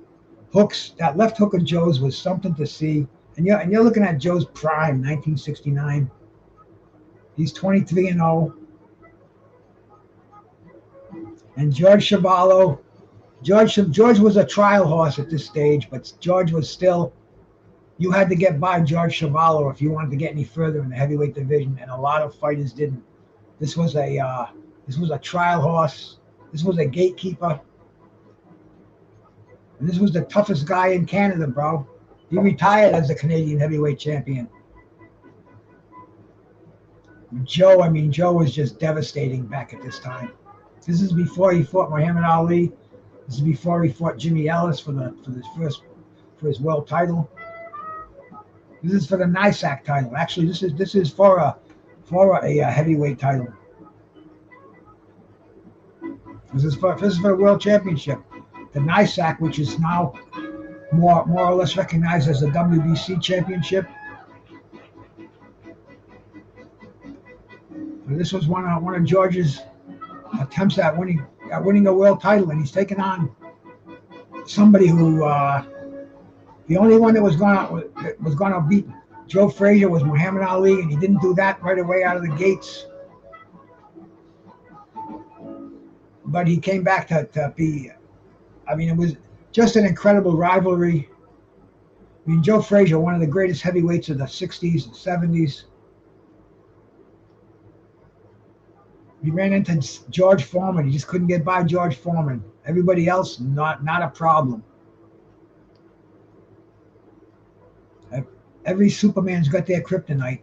Speaker 2: Hooks. That left hook of Joe's was something to see. And you're looking at Joe's prime, 1969. He's 23-0. And George Chuvalo. George was a trial horse at this stage, but George was still. You had to get by George Chuvalo if you wanted to get any further in the heavyweight division, and a lot of fighters didn't. This was a trial horse. This was a gatekeeper. And this was the toughest guy in Canada, bro. He retired as the Canadian heavyweight champion. Joe was just devastating back at this time. This is before he fought Muhammad Ali. This is before he fought Jimmy Ellis for his world title. This is for the NYSAC title. Actually, this is for a heavyweight title. This is for the world championship. The NYSAC, which is now more or less recognized as the WBC championship. But this was one of George's attempts at winning a world title, and he's taking on somebody who the only one that was gonna beat Joe Frazier was Muhammad Ali, and he didn't do that right away out of the gates. But he came back to be. I mean, it was just an incredible rivalry. I mean, Joe Frazier, one of the greatest heavyweights of the 60s and 70s. He ran into George Foreman. He just couldn't get by George Foreman. Everybody else, not a problem. Every Superman's got their kryptonite.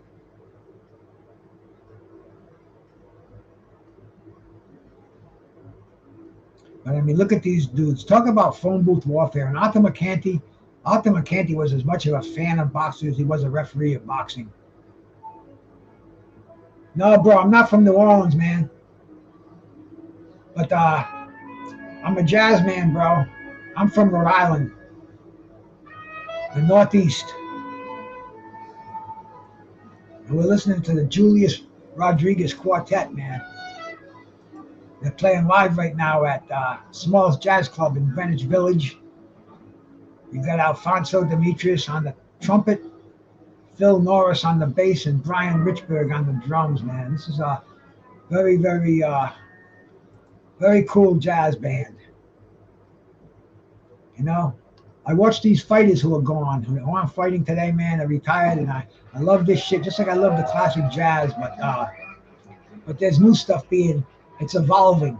Speaker 2: But I mean, look at these dudes. Talk about phone booth warfare. And Arthur McCanty was as much of a fan of boxing as he was a referee of boxing. No, bro, I'm not from New Orleans, man. But I'm a jazz man, bro. I'm from Rhode Island, the Northeast. And we're listening to the Julius Rodriguez Quartet, man. They're playing live right now at Smallest Jazz Club in Greenwich Village. You got Alfonso Demetrius on the trumpet, Phil Norris on the bass, and Brian Richburg on the drums, man. This is a very, very, very cool jazz band. You know, I watch these fighters who are gone, who aren't fighting today, man. They're retired, and I love this shit, just like I love the classic jazz, but there's new stuff it's evolving.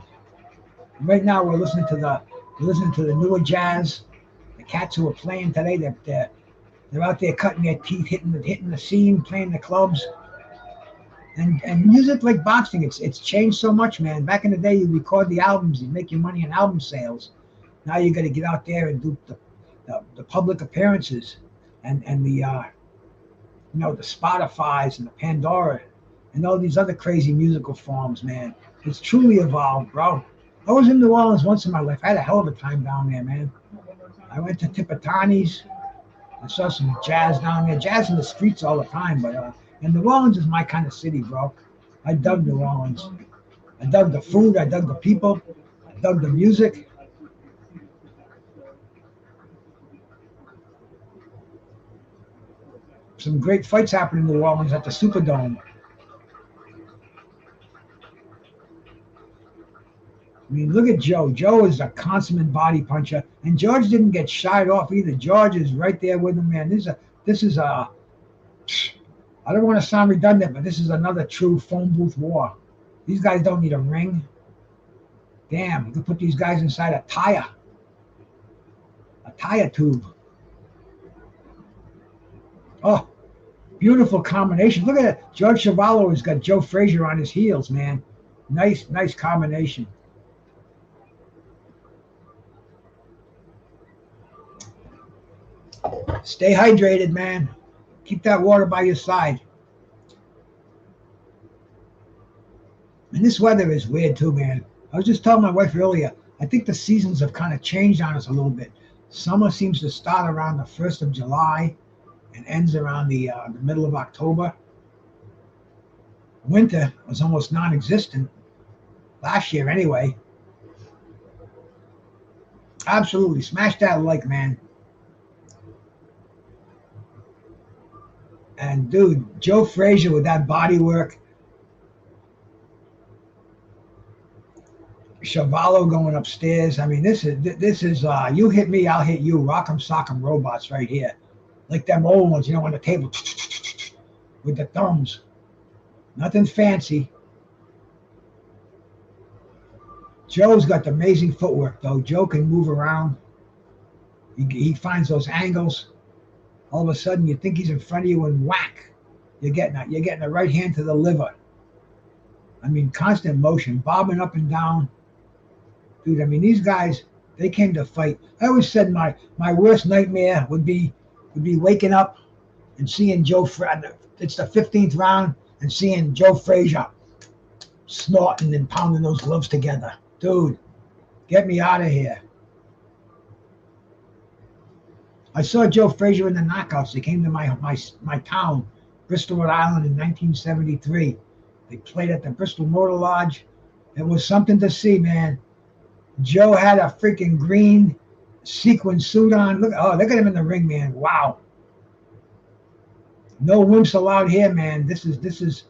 Speaker 2: Right now we're listening to the newer jazz. The cats who are playing today, they're out there cutting their teeth, hitting the scene, playing the clubs. And music like boxing, it's changed so much, man. Back in the day, you record the albums, you make your money on album sales. Now you got to get out there and do the public appearances and the the Spotify's and the Pandora and all these other crazy musical forms, man. It's truly evolved, bro. I was in New Orleans once in my life. I had a hell of a time down there, man. I went to Tipitani's. I saw some jazz down there. Jazz in the streets all the time, but and New Orleans is my kind of city, bro. I dug New Orleans. I dug the food. I dug the people. I dug the music. Some great fights happened in New Orleans at the Superdome. I mean, look at Joe. Joe is a consummate body puncher, and George didn't get shied off either. George is right there with him, man. This is a. I don't want to sound redundant, but this is another true phone booth war. These guys don't need a ring. Damn, you could put these guys inside a tire tube. Oh, beautiful combination. Look at it. George Chuvalo has got Joe Frazier on his heels, man. Nice combination. Stay hydrated, man. Keep that water by your side. And this weather is weird too, man. I was just telling my wife earlier, I think the seasons have kind of changed on us a little bit. Summer seems to start around the 1st of July and ends around the middle of October. Winter was almost non-existent last year anyway. Absolutely. Smash that like, man. And dude, Joe Frazier with that body work. Chuvalo going upstairs. I mean, this is you hit me, I'll hit you. Rock'em sock'em robots right here. Like them old ones, on the table with the thumbs. Nothing fancy. Joe's got the amazing footwork, though. Joe can move around. He finds those angles. All of a sudden, you think he's in front of you, and whack, you're getting a right hand to the liver. I mean, constant motion, bobbing up and down. Dude, I mean, these guys, they came to fight. I always said my worst nightmare would be waking up and seeing it's the 15th round, and seeing Joe Frazier snorting and pounding those gloves together. Dude, get me out of here. I saw Joe Frazier in the knockouts. They came to my town, Bristol, Rhode Island, in 1973. They played at the Bristol Motor Lodge. It was something to see, man. Joe had a freaking green sequin suit on. Look at him in the ring, man. Wow. No wimps allowed here, man. This is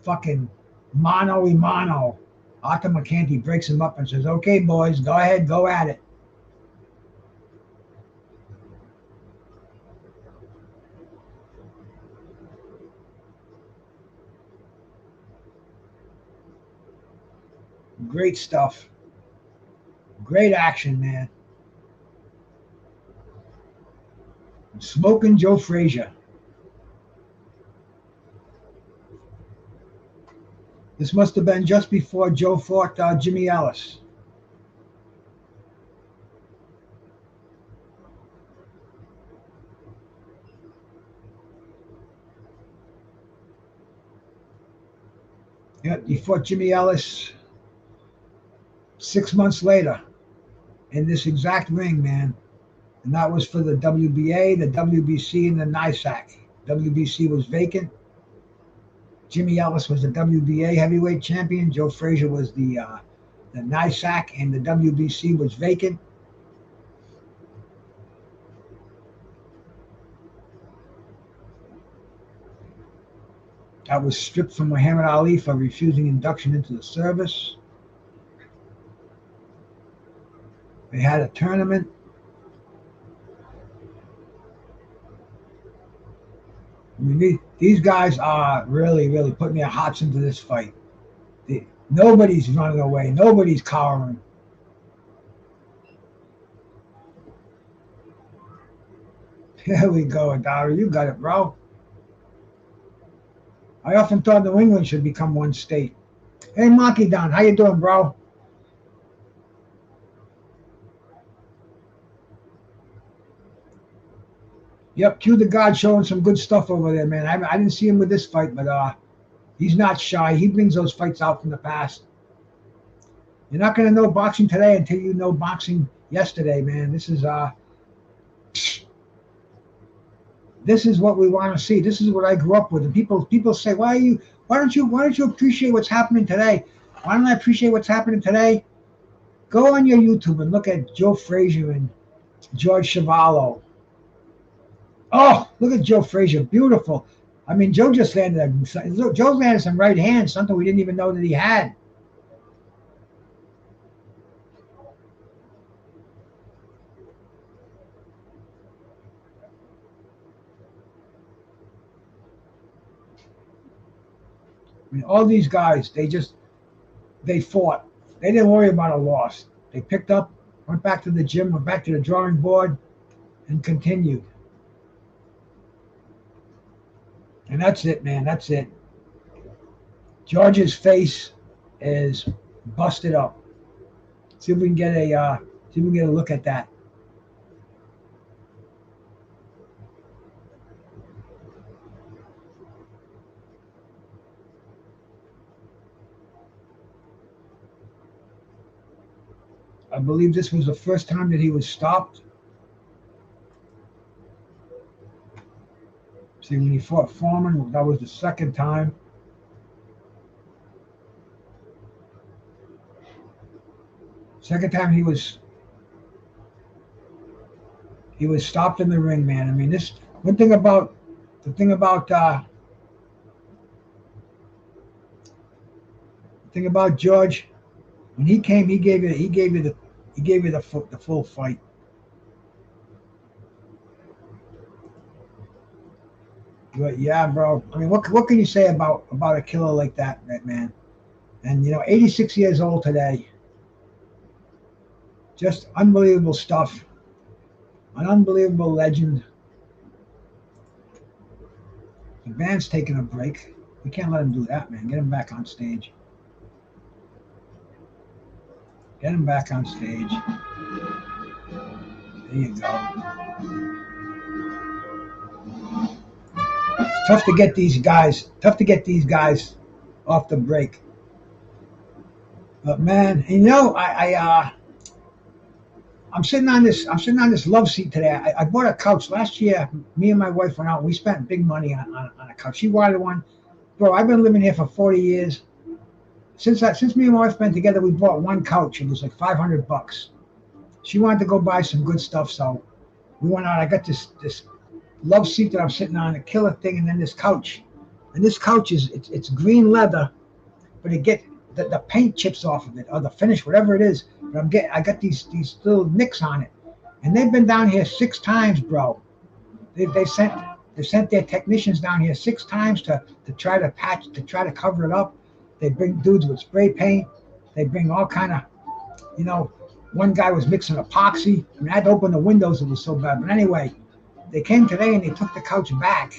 Speaker 2: fucking mano y mano. Arthur McCanty breaks him up and says, "Okay, boys, go ahead, go at it." Great stuff. Great action, man. Smoking Joe Frazier. This must have been just before Joe fought Jimmy Ellis. Yeah, he fought Jimmy Ellis 6 months later in this exact ring, man. And that was for the WBA, the WBC, and the NYSAC. WBC was vacant. Jimmy Ellis was the WBA heavyweight champion. Joe Frazier was the NYSAC, and the WBC was vacant. That was stripped from Muhammad Ali for refusing induction into the service. They had a tournament. I mean, these guys are really, really putting their hearts into this fight. Nobody's running away. Nobody's cowering. Here we go, Adara. You got it, bro. I often thought New England should become one state. Hey, Monkey Don, how you doing, bro? Yep, Q the God showing some good stuff over there, man. I didn't see him with this fight, but he's not shy. He brings those fights out from the past. You're not going to know boxing today until you know boxing yesterday, man. This is what we want to see. This is what I grew up with. And people say, why don't you appreciate what's happening today? Why don't I appreciate what's happening today? Go on your YouTube and look at Joe Frazier and George Chuvalo. Oh, look at Joe Frazier, beautiful. I mean, Joe landed some right hands, something we didn't even know that he had. I mean, all these guys, they fought. They didn't worry about a loss. They picked up, went back to the gym, went back to the drawing board, and continued. And that's it, man. That's it. George's face is busted up. See if we can get a look at that. I believe this was the first time that he was stopped. See, when he fought Foreman, that was the second time. Second time he was stopped in the ring, man. I mean, the thing about George, when he came, he gave you the full fight. But yeah, bro. I mean, what can you say about a killer like that, man? And 86 years old today. Just unbelievable stuff. An unbelievable legend. The band's taking a break. We can't let him do that, man. Get him back on stage. Get him back on stage. There you go. It's tough to get these guys off the break. But man, I'm sitting on this love seat today. I bought a couch last year. Me and my wife went out. We spent big money on a couch. She wanted one. Bro, I've been living here for 40 years. Since me and my wife been together, we bought one couch. It was like $500. She wanted to go buy some good stuff, so we went out. I got this love seat that I'm sitting on, a killer thing, and then this couch. And this couch it's green leather, but it get the paint chips off of it or the finish, whatever it is. But I got these little nicks on it, and they've been down here 6 times, bro. They sent their technicians down here 6 times to try to patch, to try to cover it up. They bring dudes with spray paint. They bring all kind of, one guy was mixing epoxy. I mean, I had to open the windows. It was so bad. But anyway, they came today and they took the couch back,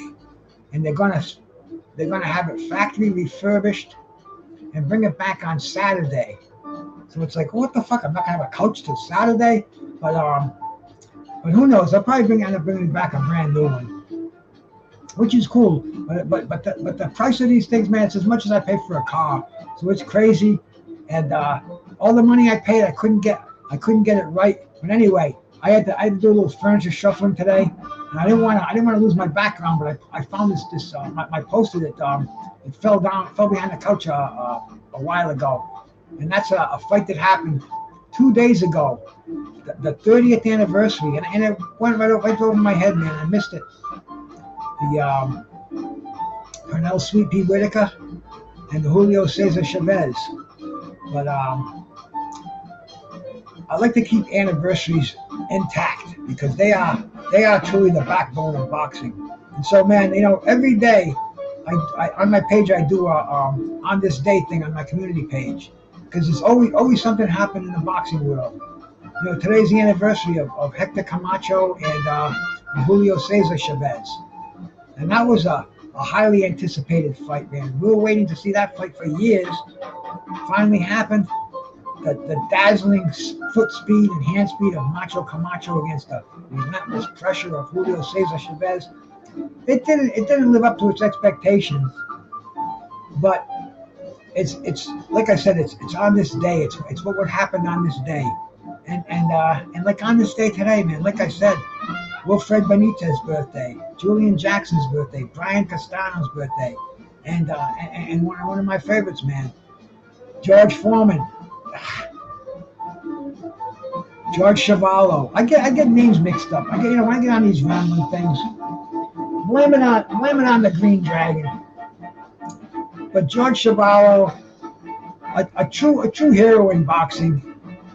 Speaker 2: and they're gonna have it factory refurbished and bring it back on Saturday. So it's like, what the fuck? I'm not gonna have a couch till Saturday, but who knows? They'll probably end up bringing back a brand new one, which is cool. But the price of these things, man, it's as much as I pay for a car. So it's crazy, and all the money I paid, I couldn't get it right. But anyway, I had to do a little furniture shuffling today, and I didn't want to lose my background. But I found this my poster that it fell behind the couch a while ago, and that's a fight that happened 2 days ago, the 30th anniversary, and it went right over my head, man. I missed it. The Pernell Sweet Pea Whitaker and the Julio Cesar Chavez, but I like to keep anniversaries intact because they are truly the backbone of boxing. And so, man, every day I on my page I do a on this day thing on my community page, because there's always something happening in the boxing world. Today's the anniversary of Hector Camacho and Julio Cesar Chavez, and that was a highly anticipated fight, man. We were waiting to see that fight for years. Finally happened. The dazzling foot speed and hand speed of Macho Camacho against the relentless pressure of Julio Cesar Chavez. It didn't live up to its expectations, but it's like I said, it's on this day. It's what would happen on this day, and like on this day today, man. Like I said, Wilfred Benitez's birthday, Julian Jackson's birthday, Brian Castano's birthday, and one of my favorites, man, George Foreman. George Chuvalo. I get names mixed up. When I get on these rambling things, blame it on the Green Dragon. But George Chuvalo, a true hero in boxing.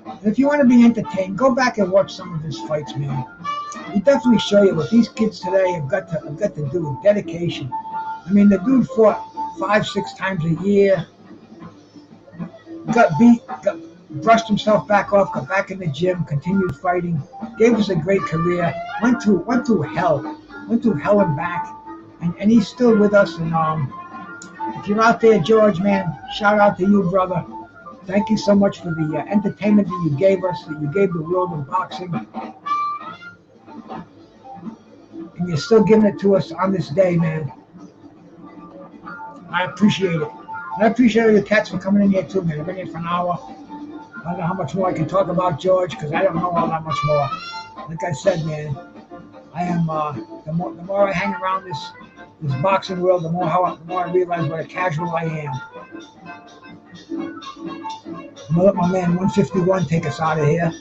Speaker 2: And if you want to be entertained, go back and watch some of his fights, man. He definitely show you what these kids today have got to do with dedication. I mean, the dude fought 5-6 times a year. Got beat, brushed himself back off, got back in the gym, continued fighting, gave us a great career, went through hell and back, and he's still with us. And if you're out there, George, man, shout out to you, brother. Thank you so much for the entertainment that you gave us, that you gave the world of boxing, and you're still giving it to us on this day, man. I appreciate it. And I appreciate all you cats for coming in here too, man. I've been here for an hour. I don't know how much more I can talk about George, because I don't know all that much more. Like I said, man, I am the more I hang around this boxing world, the more I realize what a casual I am. I'm gonna let my man 151 take us out of here.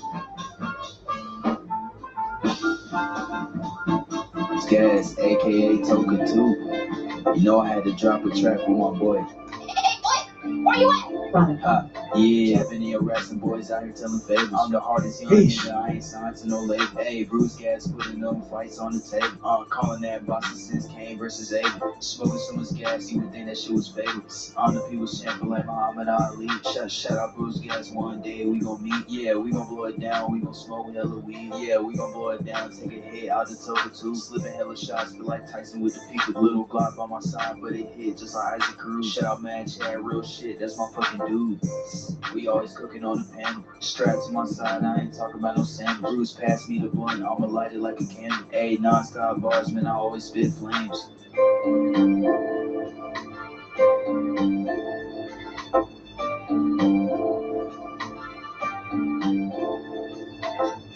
Speaker 1: BruceGas, aka Toka 2. I had to drop a track for my boy.
Speaker 3: Where you at?
Speaker 1: Yeah, I've been here wrestling boys out here telling favors. I'm the hardest young nigga, I ain't signed to no label. Hey, BruceGas putting them fights on the table. Calling that boxing since Kane versus Abel. Smoking so much gas, you would think that shit was fatal. I'm the people's champion like Muhammad Ali. Shout out BruceGas, one day we gon' meet. Yeah, we gon' blow it down, we gon' smoke hella weed. Yeah, we gon' blow it down, take a hit out the Toka 2. Slipping hella shots, feel like Tyson with the peak. With little Glock by my side, but it hit just like Isaac Cruz. Shout out Mad Chad, real shit, that's my fucking dude. We always cooking on the pan. Strapped to my side, I ain't talking about no sand. Bruce passed me the blunt, I'ma light it like a candle. Ayy, non-stop bars, man, I always spit flames.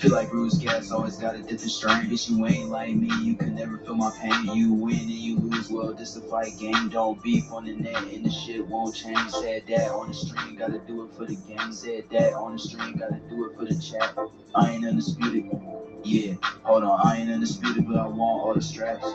Speaker 1: Feel like BruceGas always got a different strain. Bitch, you ain't like me, you can never feel my pain. You win and you lose, well, this a fight game. Don't beef on the net and the shit won't change. Said that on the stream, gotta do it for the game. Said that on the stream, gotta do it for the chat. I ain't undisputed. Yeah, hold on, I ain't undisputed, but I want all the straps.